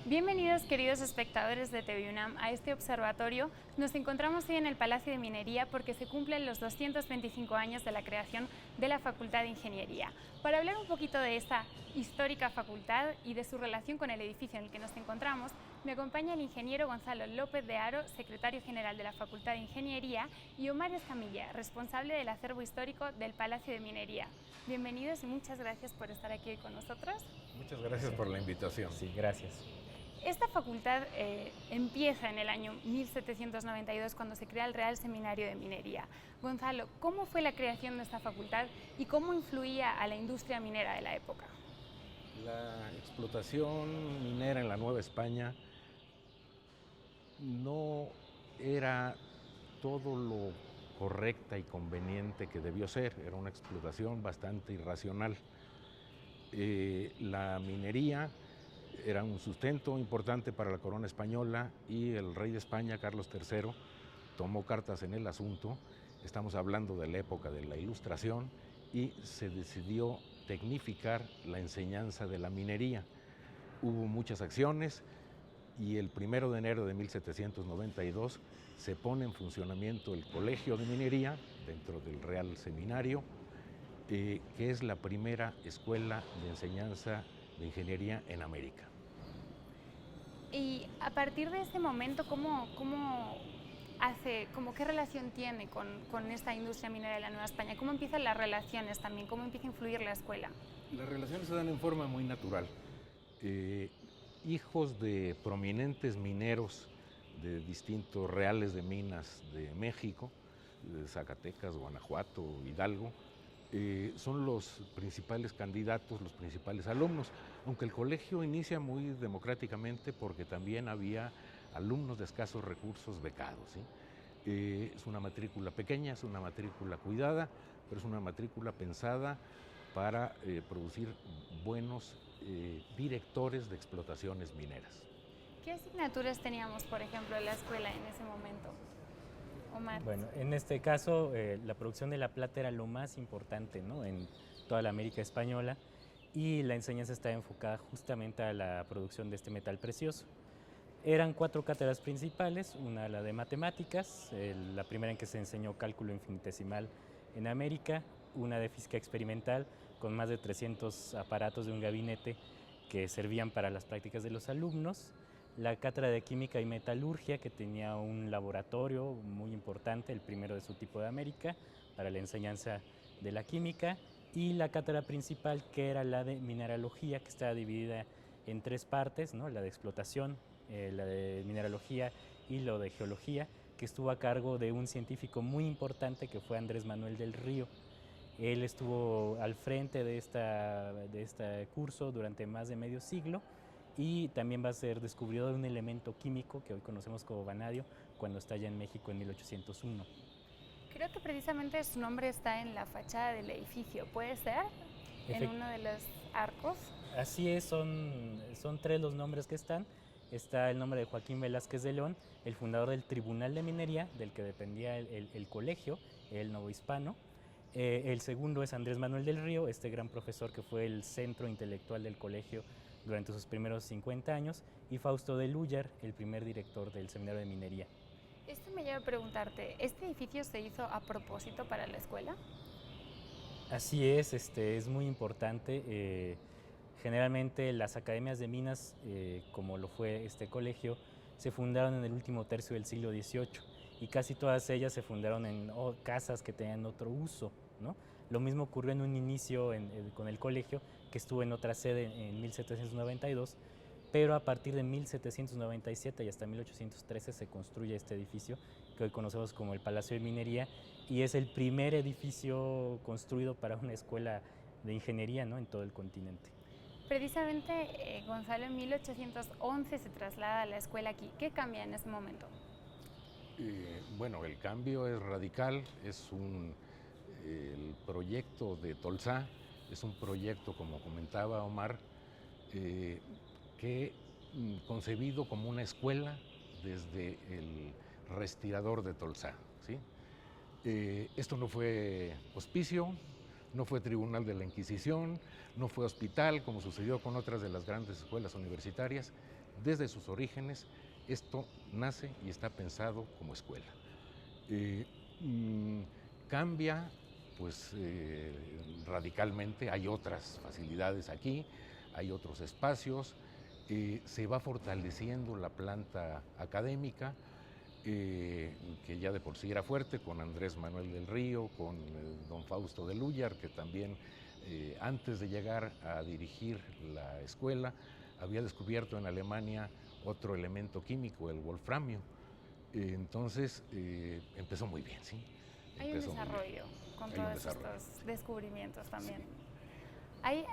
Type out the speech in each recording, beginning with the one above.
Bienvenidos, queridos espectadores de TV UNAM, a este observatorio. Nos encontramos hoy en el Palacio de Minería porque se cumplen los 225 años de la creación de la Facultad de Ingeniería. Para hablar un poquito de esta histórica facultad y de su relación con el edificio en el que nos encontramos, me acompaña el ingeniero Gonzalo López de Haro, secretario general de la Facultad de Ingeniería, y Omar Escamilla, responsable del acervo histórico del Palacio de Minería. Bienvenidos y muchas gracias por estar aquí hoy con nosotros. Muchas gracias por la invitación. Sí, gracias. Esta facultad empieza en el año 1792 cuando se crea el Real Seminario de Minería. Gonzalo, ¿cómo fue la creación de esta facultad y cómo influía a la industria minera de la época? La explotación minera en la Nueva España no era todo lo correcta y conveniente que debió ser, era una explotación bastante irracional. La minería era un sustento importante para la corona española y el rey de España, Carlos III, tomó cartas en el asunto. Estamos hablando de la época de la Ilustración y se decidió tecnificar la enseñanza de la minería. Hubo muchas acciones y el 1 de enero de 1792 se pone en funcionamiento el Colegio de Minería dentro del Real Seminario, que es la primera escuela de enseñanza de ingeniería en América. Y a partir de ese momento, ¿qué relación tiene con esta industria minera de la Nueva España? ¿Cómo empiezan las relaciones también? ¿Cómo empieza a influir la escuela? Las relaciones se dan en forma muy natural. Hijos de prominentes mineros de distintos reales de minas de México, de Zacatecas, Guanajuato, Hidalgo, son los principales candidatos, los principales alumnos, aunque el colegio inicia muy democráticamente porque también había alumnos de escasos recursos becados, ¿sí? Es una matrícula pequeña, es una matrícula cuidada, pero es una matrícula pensada para producir buenos directores de explotaciones mineras. ¿Qué asignaturas teníamos, por ejemplo, en la escuela en ese momento? Omar. Bueno, en este caso, la producción de la plata era lo más importante, ¿no?, en toda la América española, y la enseñanza estaba enfocada justamente a la producción de este metal precioso. Eran 4 cátedras principales, una la de matemáticas, la primera en que se enseñó cálculo infinitesimal en América, una de física experimental con más de 300 aparatos de un gabinete que servían para las prácticas de los alumnos, la cátedra de química y metalurgia, que tenía un laboratorio muy importante, el primero de su tipo de América, para la enseñanza de la química, y la cátedra principal, que era la de mineralogía, que estaba dividida en 3 partes, ¿no?, la de explotación, la de mineralogía y lo de geología, que estuvo a cargo de un científico muy importante que fue Andrés Manuel del Río. Él estuvo al frente de este curso durante más de medio siglo y también va a ser descubridor de un elemento químico que hoy conocemos como vanadio cuando estalla en México en 1801. Creo que precisamente su nombre está en la fachada del edificio, ¿puede ser? En uno de los arcos. Así es, son 3 los nombres que están. Está el nombre de Joaquín Velázquez de León, el fundador del Tribunal de Minería, del que dependía el colegio, el novohispano. El segundo es Andrés Manuel del Río, este gran profesor que fue el centro intelectual del colegio durante sus primeros 50 años, y Fausto de Lúyar, el primer director del Seminario de Minería. Esto me lleva a preguntarte, ¿este edificio se hizo a propósito para la escuela? Así es muy importante. Generalmente las academias de minas, como lo fue este colegio, se fundaron en el último tercio del siglo XVIII y casi todas ellas se fundaron en casas que tenían otro uso, ¿no? Lo mismo ocurrió en un inicio con el colegio, que estuvo en otra sede en 1792, pero a partir de 1797 y hasta 1813 se construye este edificio que hoy conocemos como el Palacio de Minería, y es el primer edificio construido para una escuela de ingeniería, ¿no?, en todo el continente. Precisamente, Gonzalo, en 1811 se traslada a la escuela aquí. ¿Qué cambia en ese momento? Bueno, el cambio es radical, el proyecto de Tolsá es un proyecto, como comentaba Omar, concebido como una escuela desde el respirador de Tolsá, ¿sí? Esto no fue auspicio, no fue tribunal de la Inquisición, no fue hospital, como sucedió con otras de las grandes escuelas universitarias. Desde sus orígenes, esto nace y está pensado como escuela. Cambia pues radicalmente, hay otras facilidades aquí, hay otros espacios, se va fortaleciendo la planta académica, que ya de por sí era fuerte, con Andrés Manuel del Río, con don Fausto de Lúyar, que también antes de llegar a dirigir la escuela había descubierto en Alemania otro elemento químico, el wolframio. Entonces empezó muy bien, ¿sí? Hay un desarrollo con todos estos descubrimientos también. Sí. Hay,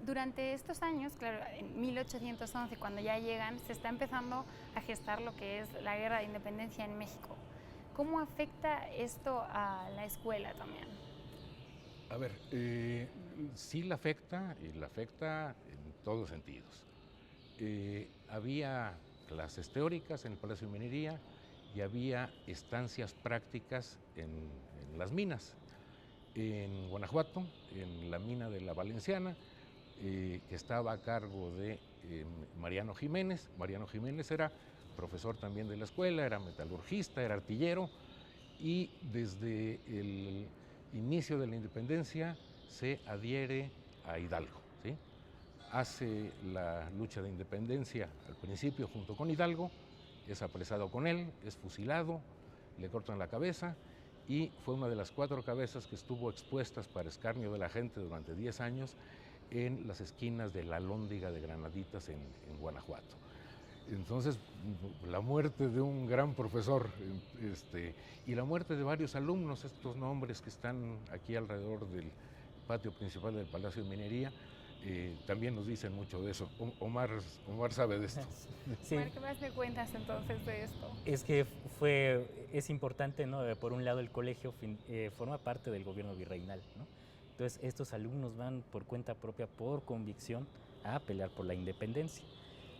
durante estos años, claro, en 1811, cuando ya llegan, se está empezando a gestar lo que es la Guerra de Independencia en México. ¿Cómo afecta esto a la escuela también? A ver, sí la afecta, y la afecta en todos sentidos. Había clases teóricas en el Palacio de Minería y había estancias prácticas en las minas. En Guanajuato, en la mina de la Valenciana, que estaba a cargo de Mariano Jiménez. Mariano Jiménez era profesor también de la escuela, era metalurgista, era artillero, y desde el inicio de la independencia se adhiere a Hidalgo, ¿sí? Hace la lucha de independencia al principio junto con Hidalgo, es apresado con él, es fusilado, le cortan la cabeza, y fue una de las 4 cabezas que estuvo expuestas para escarnio de la gente durante 10 años en las esquinas de la Alhóndiga de Granaditas en Guanajuato. Entonces, la muerte de un gran profesor y la muerte de varios alumnos, estos nombres que están aquí alrededor del patio principal del Palacio de Minería, también nos dicen mucho de eso. Omar sabe de esto. Sí. Omar, ¿qué más me cuentas entonces de esto? Es que es importante, ¿no? Por un lado, el colegio forma parte del gobierno virreinal, ¿no? Entonces, estos alumnos van por cuenta propia, por convicción, a pelear por la independencia.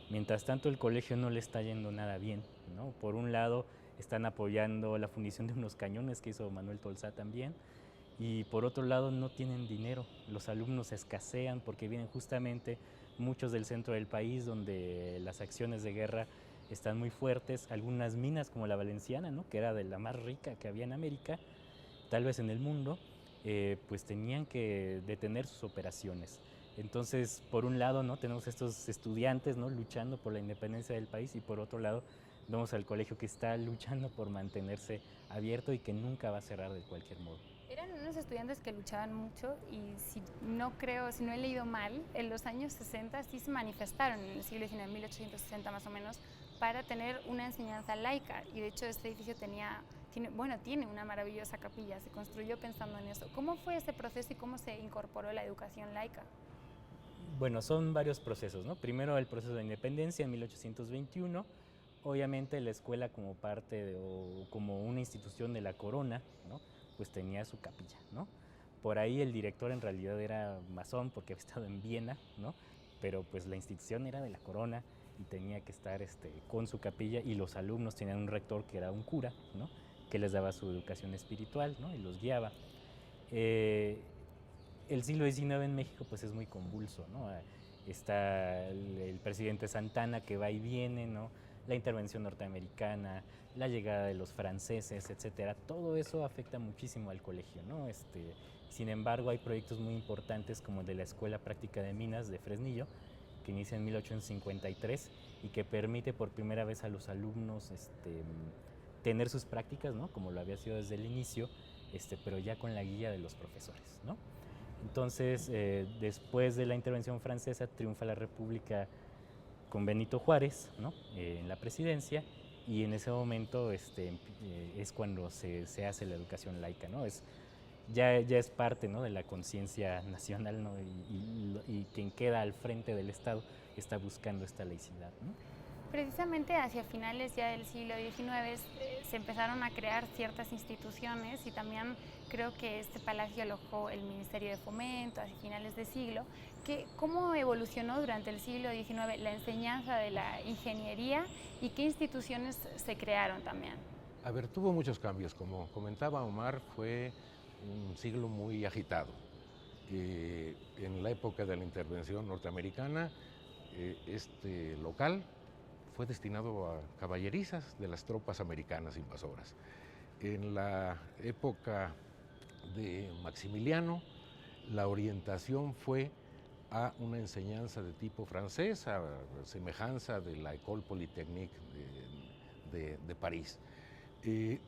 Mientras tanto, el colegio no le está yendo nada bien, ¿no? Por un lado, están apoyando la fundición de unos cañones que hizo Manuel Tolsá también, y por otro lado, no tienen dinero. Los alumnos escasean porque vienen justamente muchos del centro del país, donde las acciones de guerra están muy fuertes. Algunas minas, como la Valenciana, ¿no? Que era de la más rica que había en América, tal vez en el mundo, pues tenían que detener sus operaciones. Entonces, por un lado, ¿no? Tenemos estos estudiantes, ¿no? Luchando por la independencia del país, y por otro lado vemos al colegio que está luchando por mantenerse abierto y que nunca va a cerrar de cualquier modo. Eran unos estudiantes que luchaban mucho, y si no he leído mal, en los años 60 sí se manifestaron, en el siglo XIX, 1860 más o menos, para tener una enseñanza laica, y de hecho este edificio tiene una maravillosa capilla, se construyó pensando en eso. ¿Cómo fue ese proceso y cómo se incorporó la educación laica? Bueno, son varios procesos, ¿no? Primero el proceso de independencia en 1821, obviamente la escuela como parte o como una institución de la corona, ¿no? Pues tenía su capilla, ¿no? Por ahí el director en realidad era masón porque había estado en Viena, ¿no? Pero pues la institución era de la corona y tenía que estar con su capilla, y los alumnos tenían un rector que era un cura, ¿no? Que les daba su educación espiritual, ¿no? Y los guiaba. El siglo XIX en México pues es muy convulso, ¿no? Está el presidente Santana que va y viene, ¿no? La intervención norteamericana, la llegada de los franceses, etcétera. Todo eso afecta muchísimo al colegio, ¿no? Sin embargo, hay proyectos muy importantes como el de la Escuela Práctica de Minas de Fresnillo, que inicia en 1853 y que permite por primera vez a los alumnos tener sus prácticas, ¿no? Como lo había sido desde el inicio, pero ya con la guía de los profesores, ¿no? Entonces, después de la intervención francesa, triunfa la República con Benito Juárez, ¿no? En la presidencia, y en ese momento es cuando se hace la educación laica, ¿no? Ya es parte, ¿no? De la conciencia nacional, ¿no? Y quien queda al frente del Estado está buscando esta laicidad, ¿no? Precisamente hacia finales ya del siglo XIX se empezaron a crear ciertas instituciones, y también creo que este palacio alojó el Ministerio de Fomento hacia finales de siglo. ¿Cómo evolucionó durante el siglo XIX la enseñanza de la ingeniería y qué instituciones se crearon también? A ver, tuvo muchos cambios. Como comentaba Omar, fue un siglo muy agitado. En la época de la intervención norteamericana, este local fue destinado a caballerizas de las tropas americanas invasoras. En la época de Maximiliano, la orientación fue a una enseñanza de tipo francés, a semejanza de la École Polytechnique de París.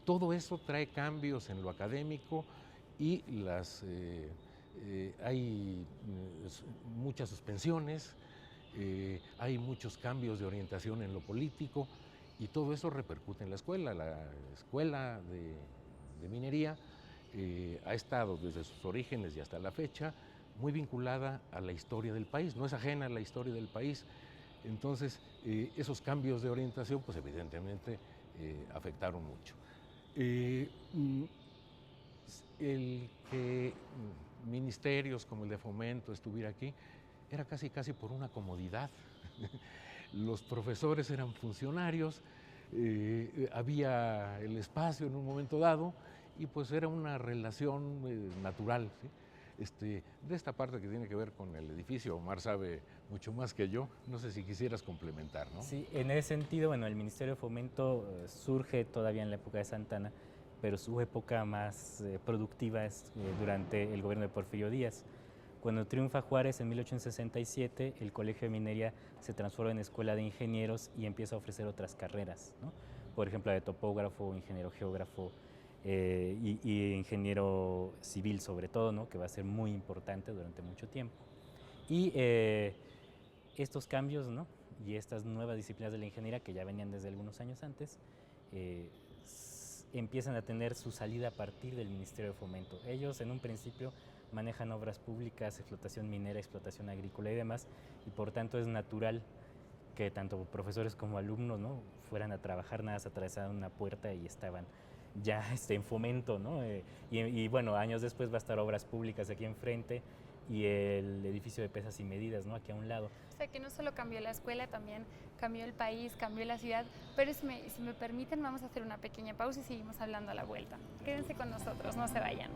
Todo eso trae cambios en lo académico y hay muchas suspensiones, hay muchos cambios de orientación en lo político y todo eso repercute en la escuela. La escuela de minería ha estado desde sus orígenes y hasta la fecha muy vinculada a la historia del país, no es ajena a la historia del país. Entonces, esos cambios de orientación, pues evidentemente afectaron mucho. El que ministerios como el de Fomento estuviera aquí era casi por una comodidad. Los profesores eran funcionarios, había el espacio en un momento dado y pues era una relación natural, ¿sí? De esta parte que tiene que ver con el edificio, Omar sabe mucho más que yo, no sé si quisieras complementar, ¿no? Sí, en ese sentido, bueno, el Ministerio de Fomento surge todavía en la época de Santana, pero su época más productiva es durante el gobierno de Porfirio Díaz. Cuando triunfa Juárez en 1867, el Colegio de Minería se transforma en escuela de ingenieros y empieza a ofrecer otras carreras, ¿no? Por ejemplo, de topógrafo, ingeniero geógrafo y ingeniero civil sobre todo, ¿no? Que va a ser muy importante durante mucho tiempo. Y estos cambios, ¿no? Y estas nuevas disciplinas de la ingeniería que ya venían desde algunos años antes, empiezan a tener su salida a partir del Ministerio de Fomento. Ellos en un principio manejan obras públicas, explotación minera, explotación agrícola y demás, y por tanto es natural que tanto profesores como alumnos, ¿no? fueran a trabajar, nada se atravesaban una puerta y estaban ya en Fomento, ¿no? Y bueno, años después va a estar obras públicas aquí enfrente y el edificio de pesas y medidas, ¿no? Aquí a un lado. O sea que no solo cambió la escuela, también cambió el país, cambió la ciudad, pero si me permiten vamos a hacer una pequeña pausa y seguimos hablando a la vuelta. Quédense con nosotros, no se vayan.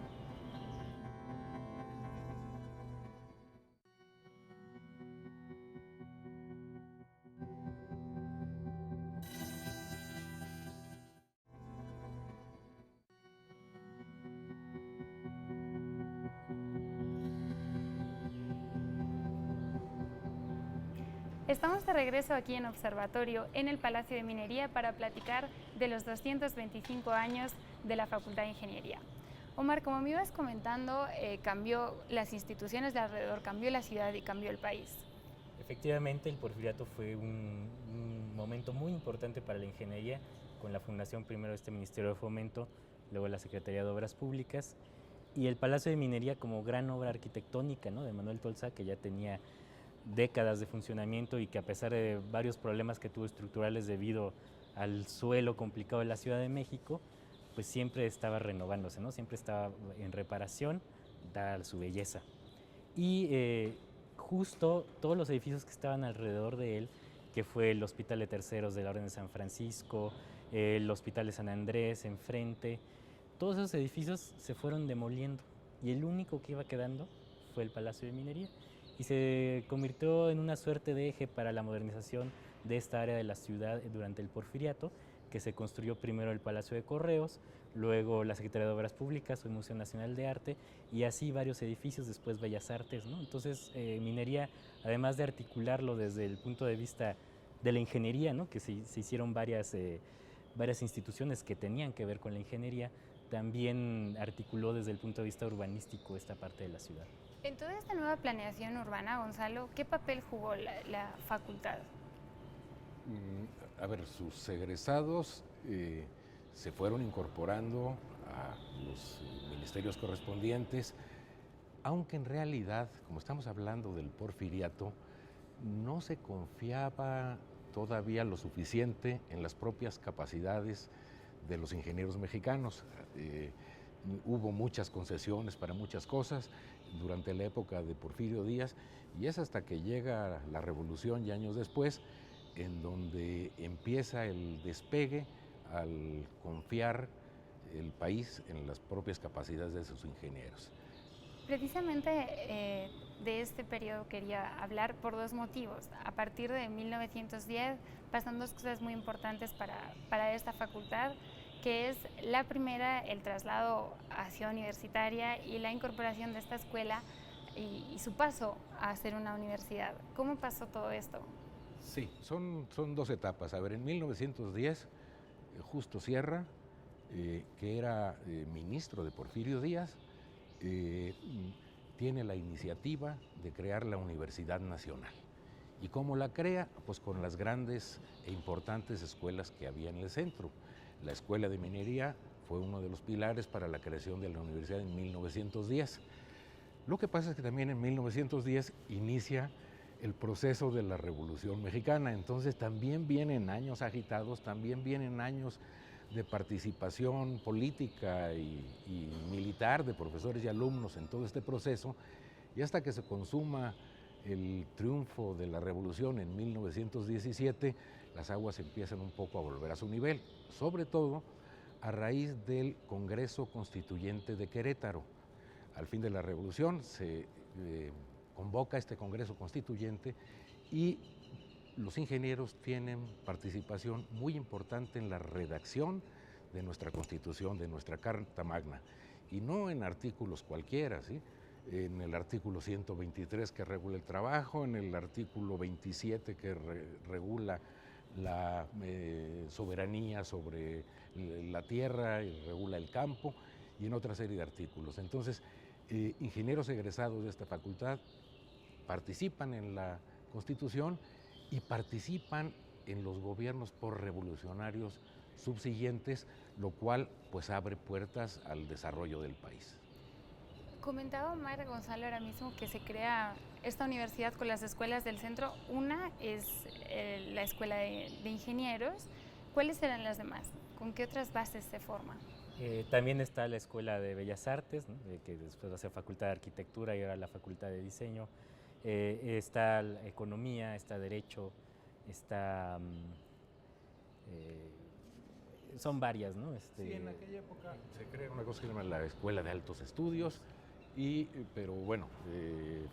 Estamos de regreso aquí en Observatorio, en el Palacio de Minería, para platicar de los 225 años de la Facultad de Ingeniería. Omar, como me ibas comentando, cambió las instituciones de alrededor, cambió la ciudad y cambió el país. Efectivamente, el Porfiriato fue un momento muy importante para la ingeniería, con la fundación primero de este Ministerio de Fomento, luego la Secretaría de Obras Públicas, y el Palacio de Minería como gran obra arquitectónica, ¿no? de Manuel Tolsá, que ya tenía décadas de funcionamiento y que a pesar de varios problemas que tuvo estructurales debido al suelo complicado de la Ciudad de México, pues siempre estaba renovándose, ¿no? Siempre estaba en reparación, dada su belleza. Y justo todos los edificios que estaban alrededor de él, que fue el Hospital de Terceros de la Orden de San Francisco, el Hospital de San Andrés enfrente, todos esos edificios se fueron demoliendo y el único que iba quedando fue el Palacio de Minería. Y se convirtió en una suerte de eje para la modernización de esta área de la ciudad durante el Porfiriato, que se construyó primero el Palacio de Correos, luego la Secretaría de Obras Públicas, el Museo Nacional de Arte, y así varios edificios, después Bellas Artes, ¿no? Entonces, Minería, además de articularlo desde el punto de vista de la ingeniería, ¿no? que se hicieron varias instituciones que tenían que ver con la ingeniería, también articuló desde el punto de vista urbanístico esta parte de la ciudad. En toda esta nueva planeación urbana, Gonzalo, ¿qué papel jugó la facultad? A ver, sus egresados se fueron incorporando a los ministerios correspondientes, aunque en realidad, como estamos hablando del Porfiriato, no se confiaba todavía lo suficiente en las propias capacidades de los ingenieros mexicanos. Hubo muchas concesiones para muchas cosas durante la época de Porfirio Díaz y es hasta que llega la revolución y años después en donde empieza el despegue al confiar el país en las propias capacidades de sus ingenieros. Precisamente de este periodo quería hablar por dos motivos. A partir de 1910 pasan dos cosas muy importantes para esta facultad, que es la primera, el traslado a Ciudad Universitaria y la incorporación de esta escuela y su paso a ser una universidad. ¿Cómo pasó todo esto? Sí, son dos etapas. A ver, en 1910, Justo Sierra, que era ministro de Porfirio Díaz, tiene la iniciativa de crear la Universidad Nacional. ¿Y cómo la crea? Pues con las grandes e importantes escuelas que había en el centro. La Escuela de Minería fue uno de los pilares para la creación de la universidad en 1910. Lo que pasa es que también en 1910 inicia el proceso de la Revolución Mexicana, entonces también vienen años agitados, también vienen años de participación política y militar de profesores y alumnos en todo este proceso, y hasta que se consuma el triunfo de la Revolución en 1917, las aguas empiezan un poco a volver a su nivel, sobre todo a raíz del Congreso Constituyente de Querétaro. Al fin de la Revolución se convoca este Congreso Constituyente y los ingenieros tienen participación muy importante en la redacción de nuestra Constitución, de nuestra Carta Magna, y no en artículos cualquiera, ¿sí? En el artículo 123 que regula el trabajo, en el artículo 27 que regula la soberanía sobre la tierra y regula el campo, y en otra serie de artículos. Entonces, ingenieros egresados de esta facultad participan en la Constitución y participan en los gobiernos revolucionarios subsiguientes, lo cual pues abre puertas al desarrollo del país. Comentaba Omar Gonzalo ahora mismo que se crea esta universidad con las escuelas del centro. Una es la escuela de ingenieros. ¿Cuáles serán las demás? ¿Con qué otras bases se forman? También está la Escuela de Bellas Artes, ¿no? Que después va a ser Facultad de Arquitectura y ahora la Facultad de Diseño. Está la Economía, está Derecho, está... son varias, ¿no? Sí, en aquella época se crea una cosa que se llama la Escuela de Altos Estudios, pero bueno,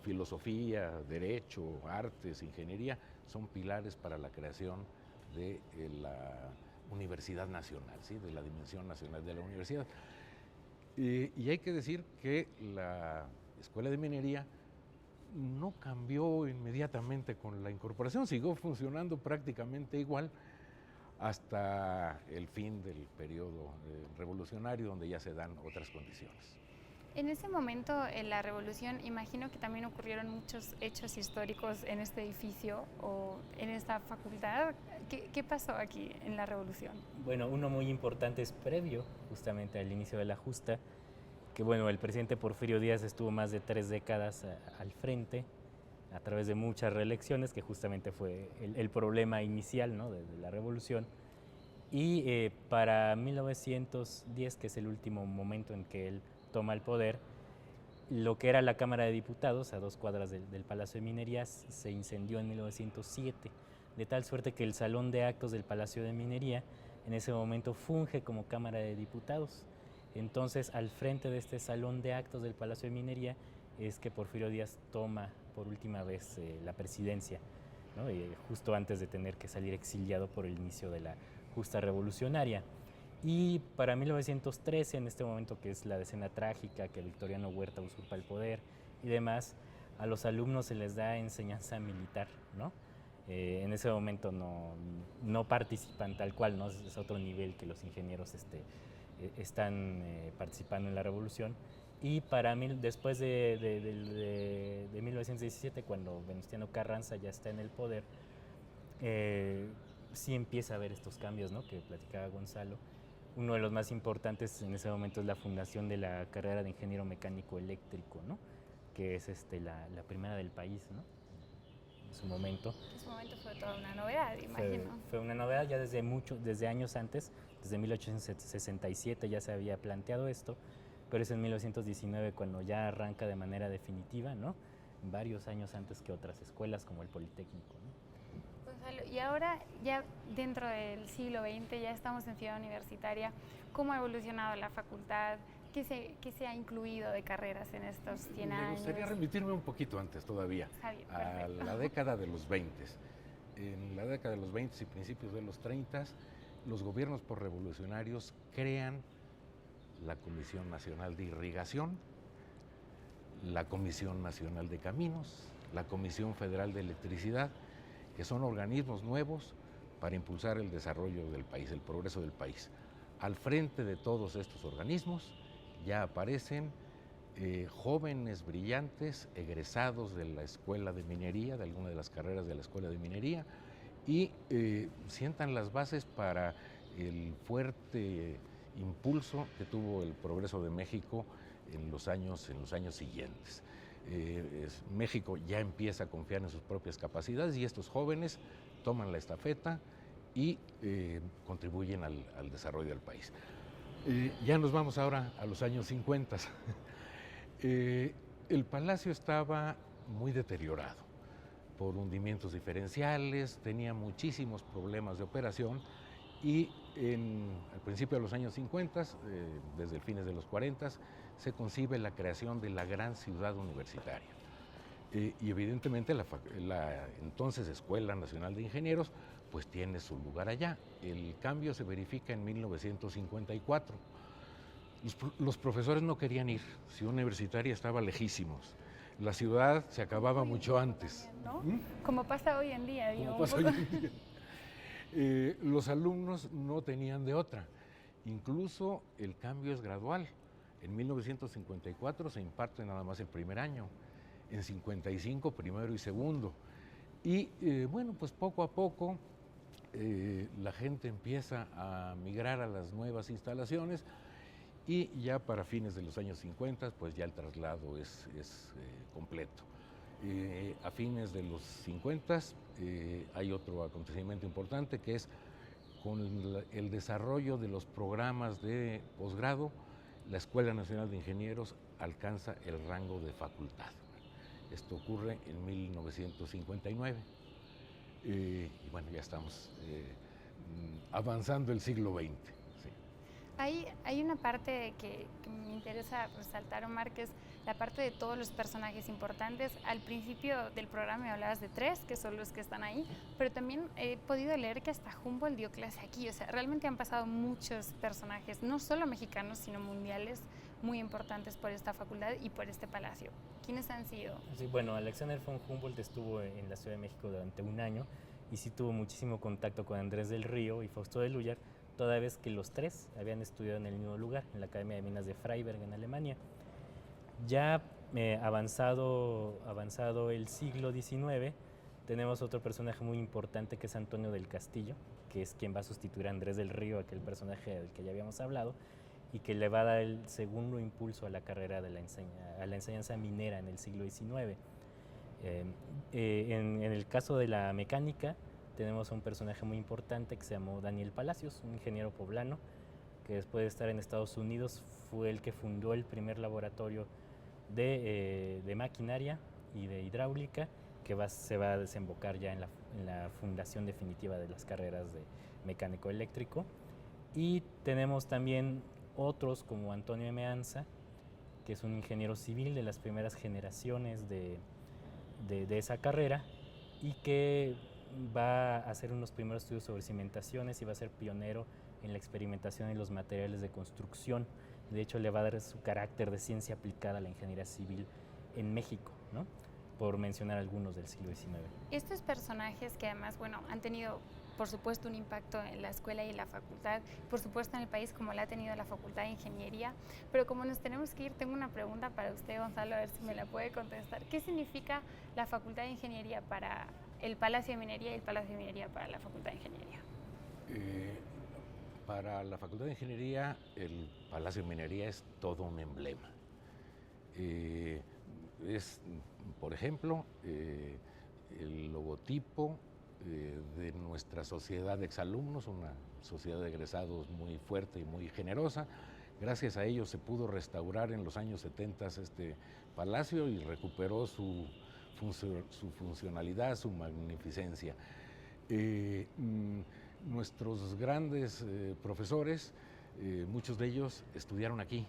filosofía, derecho, artes, ingeniería son pilares para la creación de la Universidad Nacional, ¿sí? De la dimensión nacional de la universidad. Y hay que decir que la Escuela de Minería no cambió inmediatamente con la incorporación, siguió funcionando prácticamente igual hasta el fin del periodo revolucionario, donde ya se dan otras condiciones. En ese momento, en la Revolución, imagino que también ocurrieron muchos hechos históricos en este edificio o en esta facultad. ¿Qué pasó aquí en la Revolución? Bueno, uno muy importante es previo justamente al inicio de la justa, que bueno, el presidente Porfirio Díaz estuvo más de 3 décadas al frente a través de muchas reelecciones, que justamente fue el problema inicial, ¿no? de la revolución. Y para 1910, que es el último momento en que él toma el poder, lo que era la Cámara de Diputados, a 2 cuadras del Palacio de Minerías, se incendió en 1907, de tal suerte que el Salón de Actos del Palacio de Minería en ese momento funge como Cámara de Diputados. Entonces, al frente de este Salón de Actos del Palacio de Minería es que Porfirio Díaz toma por última vez la presidencia, ¿no? Justo antes de tener que salir exiliado por el inicio de la justa revolucionaria. Y para 1913, en este momento que es la decena trágica, que Victoriano Huerta usurpa el poder y demás, a los alumnos se les da enseñanza militar, ¿no? En ese momento no participan tal cual, ¿no? Es otro nivel que los ingenieros están participando en la revolución. Y para después de 1917, cuando Venustiano Carranza ya está en el poder, sí empieza a haber estos cambios, ¿no? Que platicaba Gonzalo. Uno de los más importantes en ese momento es la fundación de la carrera de ingeniero mecánico eléctrico, ¿no? Que es la primera del país, ¿no? En su momento. En su momento fue toda una novedad, imagino. Fue una novedad ya desde años antes, desde 1867 ya se había planteado esto, pero es en 1919 cuando ya arranca de manera definitiva, ¿no? Varios años antes que otras escuelas como el Politécnico, ¿no? Gonzalo, y ahora ya dentro del siglo XX, ya estamos en Ciudad Universitaria, ¿cómo ha evolucionado la facultad? ¿Qué se ha incluido de carreras en estos 100 años? Me gustaría remitirme un poquito antes todavía, a la década de los 20. En la década de los 20 y principios de los 30, los gobiernos posrevolucionarios crean la Comisión Nacional de Irrigación, la Comisión Nacional de Caminos, la Comisión Federal de Electricidad, que son organismos nuevos para impulsar el desarrollo del país, el progreso del país. Al frente de todos estos organismos ya aparecen jóvenes brillantes, egresados de la Escuela de Minería, de alguna de las carreras de la Escuela de Minería, y sientan las bases para el fuerte impulso que tuvo el progreso de México en los años siguientes. México ya empieza a confiar en sus propias capacidades y estos jóvenes toman la estafeta y contribuyen al desarrollo del país. Ya nos vamos ahora a los años 50. El palacio estaba muy deteriorado por hundimientos diferenciales, tenía muchísimos problemas de operación y al principio de los años 50, desde el fines de los 40, se concibe la creación de la gran ciudad universitaria. Y evidentemente la entonces Escuela Nacional de Ingenieros pues tiene su lugar allá. El cambio se verifica en 1954. Los profesores no querían ir, Ciudad Universitaria estaba lejísimos. La ciudad se acababa mucho antes. ¿No? Como pasa hoy en día. Los alumnos no tenían de otra. Incluso el cambio es gradual. En 1954 se imparte nada más el primer año, en 55 primero y segundo. Y bueno, pues poco a poco la gente empieza a migrar a las nuevas instalaciones y ya para fines de los años 50 pues ya el traslado es completo. A fines de los 50 hay otro acontecimiento importante que es con el desarrollo de los programas de posgrado, la Escuela Nacional de Ingenieros alcanza el rango de facultad. Esto ocurre en 1959 y bueno, ya estamos avanzando el siglo XX. Sí. Hay una parte que me interesa resaltar, Omar, que es la parte de todos los personajes importantes. Al principio del programa me hablabas de 3, que son los que están ahí, pero también he podido leer que hasta Humboldt dio clase aquí. O sea, realmente han pasado muchos personajes, no solo mexicanos, sino mundiales, muy importantes por esta facultad y por este palacio. ¿Quiénes han sido? Sí, bueno, Alexander von Humboldt estuvo en la Ciudad de México durante un año y sí tuvo muchísimo contacto con Andrés del Río y Fausto de Lúyar, toda vez que los tres habían estudiado en el mismo lugar, en la Academia de Minas de Freiberg, en Alemania. Ya avanzado el siglo XIX, tenemos otro personaje muy importante que es Antonio del Castillo, que es quien va a sustituir a Andrés del Río, aquel personaje del que ya habíamos hablado, y que le va a dar el segundo impulso a la carrera de a la enseñanza minera en el siglo XIX. En el caso de la mecánica, tenemos a un personaje muy importante que se llamó Daniel Palacios, un ingeniero poblano que después de estar en Estados Unidos fue el que fundó el primer laboratorio de maquinaria y de hidráulica que se va a desembocar ya en la fundación definitiva de las carreras de mecánico eléctrico. Y tenemos también otros como Antonio M. Anza, que es un ingeniero civil de las primeras generaciones de esa carrera y que va a hacer unos primeros estudios sobre cimentaciones y va a ser pionero en la experimentación en los materiales de construcción. De hecho, le va a dar su carácter de ciencia aplicada a la ingeniería civil en México, ¿no? Por mencionar algunos del siglo XIX. Estos personajes que además, bueno, han tenido, por supuesto, un impacto en la escuela y en la facultad, por supuesto en el país como la ha tenido la Facultad de Ingeniería, pero como nos tenemos que ir, tengo una pregunta para usted, Gonzalo, a ver si me la puede contestar. ¿Qué significa la Facultad de Ingeniería para el Palacio de Minería y el Palacio de Minería para la Facultad de Ingeniería? Para la Facultad de Ingeniería, el Palacio de Minería es todo un emblema. Es, por ejemplo, el logotipo de nuestra sociedad de exalumnos, una sociedad de egresados muy fuerte y muy generosa. Gracias a ello se pudo restaurar en los años 70 este palacio y recuperó su funcionalidad, su magnificencia. Nuestros grandes profesores, muchos de ellos estudiaron aquí.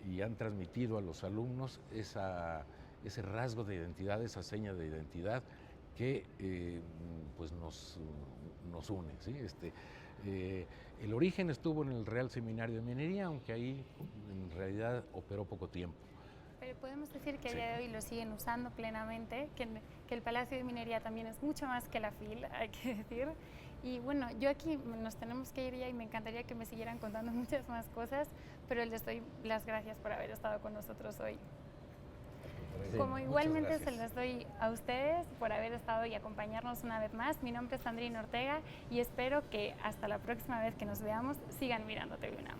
y han transmitido a los alumnos ese rasgo de identidad, esa seña de identidad que pues nos une, ¿sí? El origen estuvo en el Real Seminario de Minería, aunque ahí en realidad operó poco tiempo. Pero podemos decir que a Sí. día de hoy lo siguen usando plenamente, que el Palacio de Minería también es mucho más que la FIL, hay que decir. Y bueno, yo aquí nos tenemos que ir ya y me encantaría que me siguieran contando muchas más cosas, pero les doy las gracias por haber estado con nosotros hoy. Sí. Como Muchas igualmente se gracias. los doy a ustedes por haber estado y acompañarnos una vez más. Mi nombre es Sandrine Ortega y espero que hasta la próxima vez que nos veamos sigan mirando TV UNAM.